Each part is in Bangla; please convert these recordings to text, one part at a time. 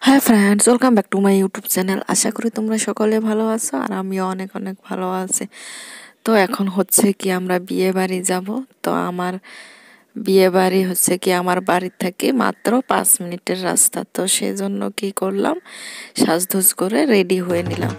High friends, welcome back to my YouTube channel. আশা করি তোমরা সকলে ভালো আছো আর আমিও অনেক অনেক ভালো আছি। তো এখন হচ্ছে কি আমরা বিয়ে বাড়ি যাব। তো আমার বিয়ে বাড়ি হচ্ছে কি আমার বাড়ি থেকে মাত্র 5 মিনিটের রাস্তা। তো সেজন্য কি করলাম, সাজগোজ করে রেডি হয়ে নিলাম।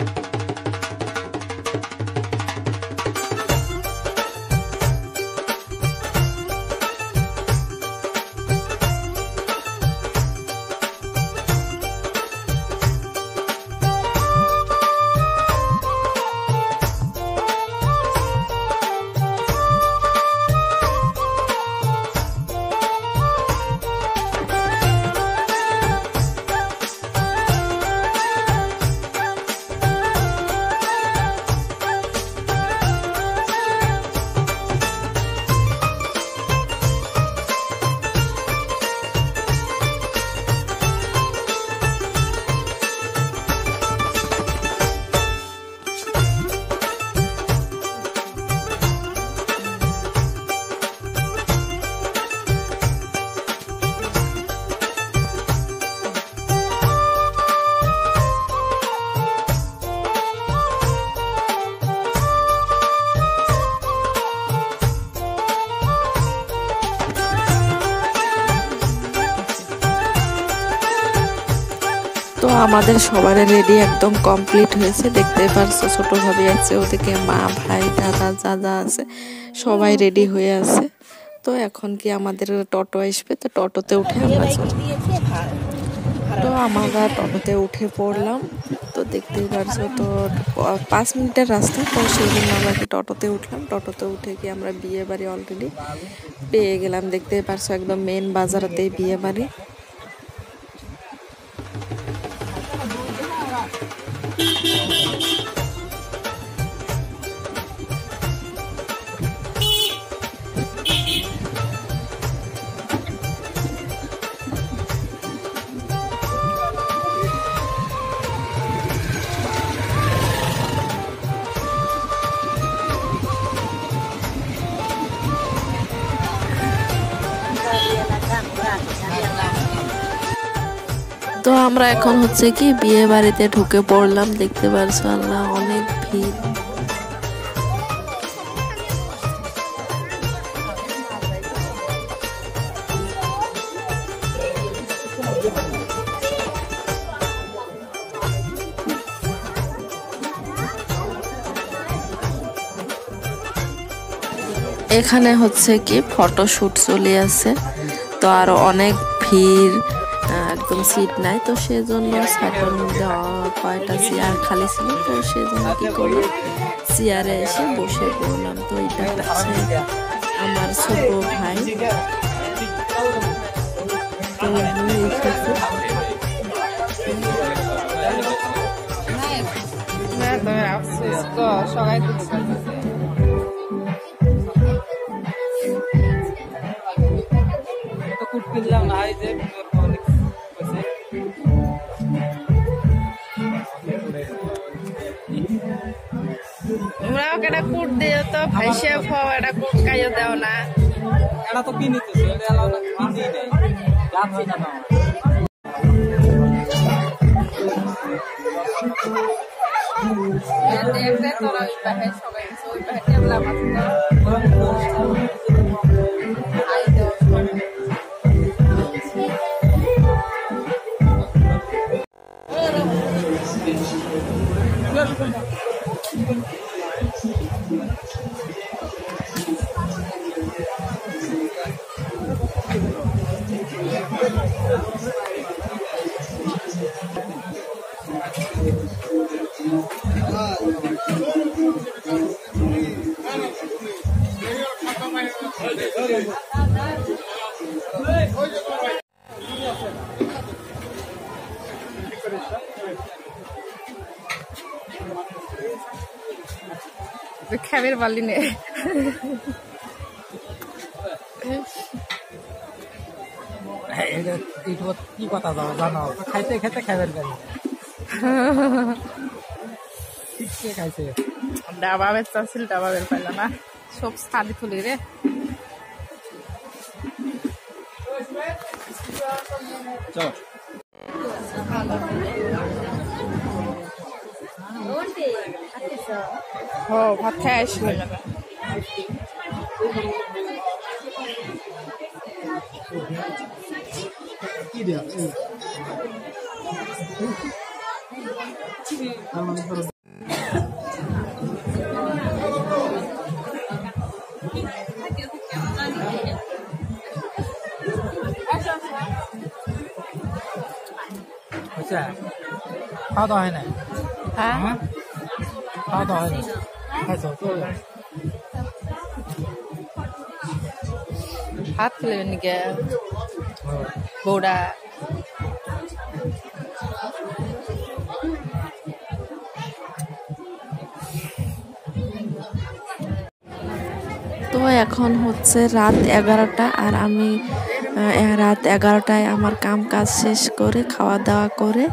তো আমাদের সবার রেডি একদম কমপ্লিট হয়েছে, দেখতে পারছো। ছোট ভাবি আছে, ওদিকে মা, ভাই, দাদা, দাদা আছে, সবাই রেডি হয়ে আছে। তো এখন কি আমাদের টোটো আসবে, তো টোটোতে উঠে আমরা টোটোতে উঠে পড়লাম। তো দেখতেই পারছো, তো 5 মিনিটের রাস্তা। তো সেই জন্য আমরা কি টোটোতে উঠলাম। টোটোতে উঠে কি আমরা বিয়ে বাড়ি অলরেডি পেয়ে গেলাম। দেখতেই পারছো একদম মেন বাজারেতেই বিয়ে বাড়ি। তো আমরা এখন হচ্ছে কি বিয়ে বাড়িতে ঢুকে পড়লাম। দেখতে পারছো, আল্লাহ অনেক ভিড়। এখানে হচ্ছে কি ফটোশুট চলে আছে। তো আর অনেক ভিড়, একদম সিট নাই। তো সেজন্য সাইডের মধ্যে কয়টা চেয়ার খালি ছিল। তো সেজন্য কি করলাম, চেয়ারে এসে বসে পড়লাম। তো এটা হচ্ছে আমার ছোট ভাই। তোমরা একটা কুট দিও তো, ভাইসে ফাও একটা কুট কাইও দাও না। এটা তো কিনে দিছে, এটা আলাদা কিনে দেয় যাচ্ছে না না। দেখতে তোরা ওই পাহে সবাই ওই পাহে টেবলা মাছটা খাবের বালি নে কি কথা জানো, খাইতে খেতে খাইবেন গাড়ি ঠিক খাইছে। ডাবা বেচা ছিল, ডাবা বের পাইল না, সব সাদি তুলি রে। চল ভাত খাই আসলে খাওয়া দাওয়া হয় না? হ্যাঁ খাওয়া দাওয়া হয় না? খাইছো? ভাত খেলে নাকি বৌড়া তো এখন হচ্ছে রাত 11টা আর আমি রাত 11টায় আমার কাম কাজ শেষ করে খাওয়া দাওয়া করে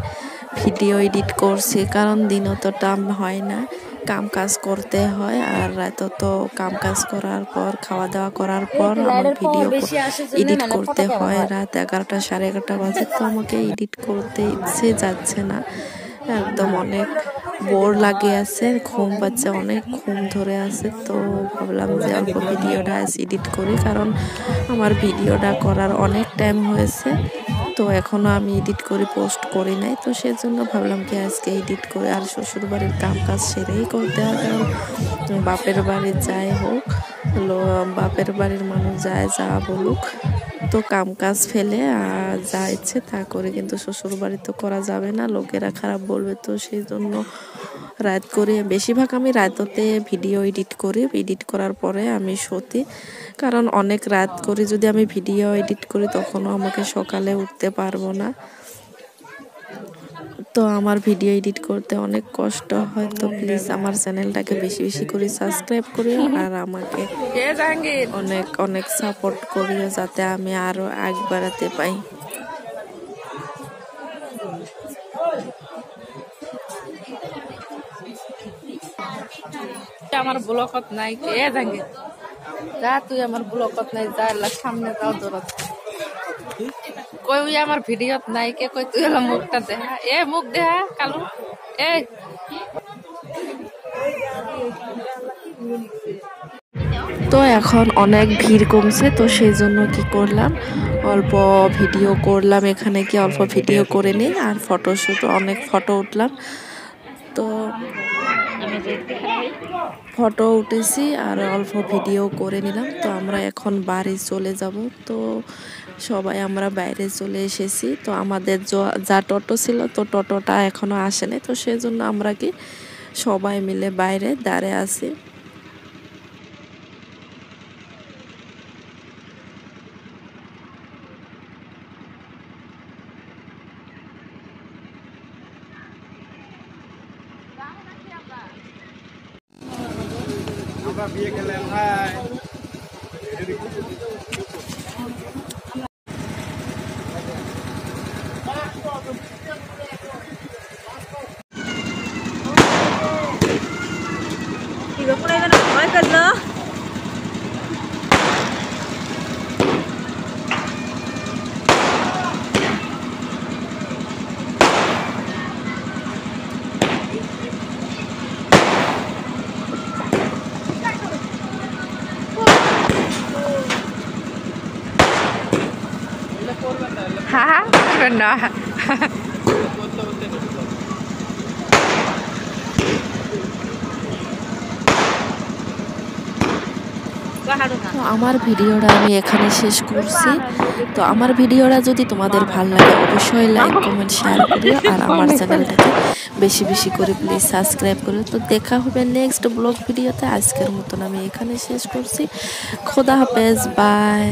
ভিডিও এডিট করছি, কারণ দিন অতটা হয় না, কাম কাজ করতে হয়। আর রাত তো কাম কাজ করার পর খাওয়া দাওয়া করার পর আমার ভিডিও এডিট করতে হয়। রাত 11টা 11:30 বাজে, তো আমাকে এডিট করতে ইচ্ছে যাচ্ছে না, একদম অনেক বোর লাগে আছে, ঘুম পাচ্ছে, অনেক ঘুম ধরে আছে। তো ভাবলাম যে অল্প ভিডিওটা এডিট করি, কারণ আমার ভিডিওটা করার অনেক টাইম হয়েছে, তো এখনো আমি এডিট করে পোস্ট করি নাই। তো সেজন্য ভাবলাম কি আজকে এডিট করে, আর শ্বশুর বাড়ির কাম কাজ সেরেই করতে হয়, কারণ বাপের বাড়ি যাই হোক, বাপের বাড়ির মানুষ যায় যা বলুক, তো কাম কাজ ফেলে যা ইচ্ছে তা করে, কিন্তু শ্বশুর বাড়ি তো করা যাবে না, লোকেরা খারাপ বলবে। তো সেই জন্য রাত করে, বেশিরভাগ আমি রাততে ভিডিও এডিট করি, এডিট করার পরে আমি সত্যি, কারণ অনেক রাত করে যদি আমি ভিডিও এডিট করি তখনও আমাকে সকালে উঠতে পারবো না, তো আমার ভিডিও এডিট করতে অনেক কষ্ট হয়। তো প্লিজ আমার চ্যানেলটাকে বেশি বেশি করে সাবস্ক্রাইব করিও, আর আমাকে অনেক অনেক সাপোর্ট করিও, যাতে আমি আরো আগ বাড়াতে পাই। আমার ব্লকত নাই কে জাঙ্গে যা, তুই আমার ব্লকত নাই যা, সামনে যাও দৌড়াত কই ওই আমার ভিডিওত নাই কে, কই তুই মুখটা দেখা, মুখ দেখা কালু তো এখন অনেক ভিড় কমছে, তো সেই জন্য কি করলাম, অল্প ভিডিও করলাম, এখানে কি অল্প ভিডিও করে নিই, আর ফটোশুট অনেক ফটো উঠলাম, তো ফটো উঠেছি আর অল্প ভিডিও করে নিলাম। তো আমরা এখন বাড়ি চলে যাব, তো সবাই আমরা বাইরে চলে এসেছি। তো আমাদের যা টোটো ছিল, তো টোটোটা এখনো আসেনি, তো সেজন্য আমরা কি সবাই মিলে বাইরে দাঁড়িয়ে আছি। বিয়ে খেলেন ভাই না তো আমার ভিডিওটা আমি এখানে শেষ করছি। তো আমার ভিডিওটা যদি তোমাদের ভালো লাগে অবশ্যই লাইক কমেন্ট শেয়ার করিও, আর আমার চ্যানেলটাকে বেশি বেশি করে প্লিজ সাবস্ক্রাইব করো। তো দেখা হবে নেক্সট ব্লগ ভিডিওতে। আজকের মতন আমি এখানে শেষ করছি। খোদা হাফেজ, বাই।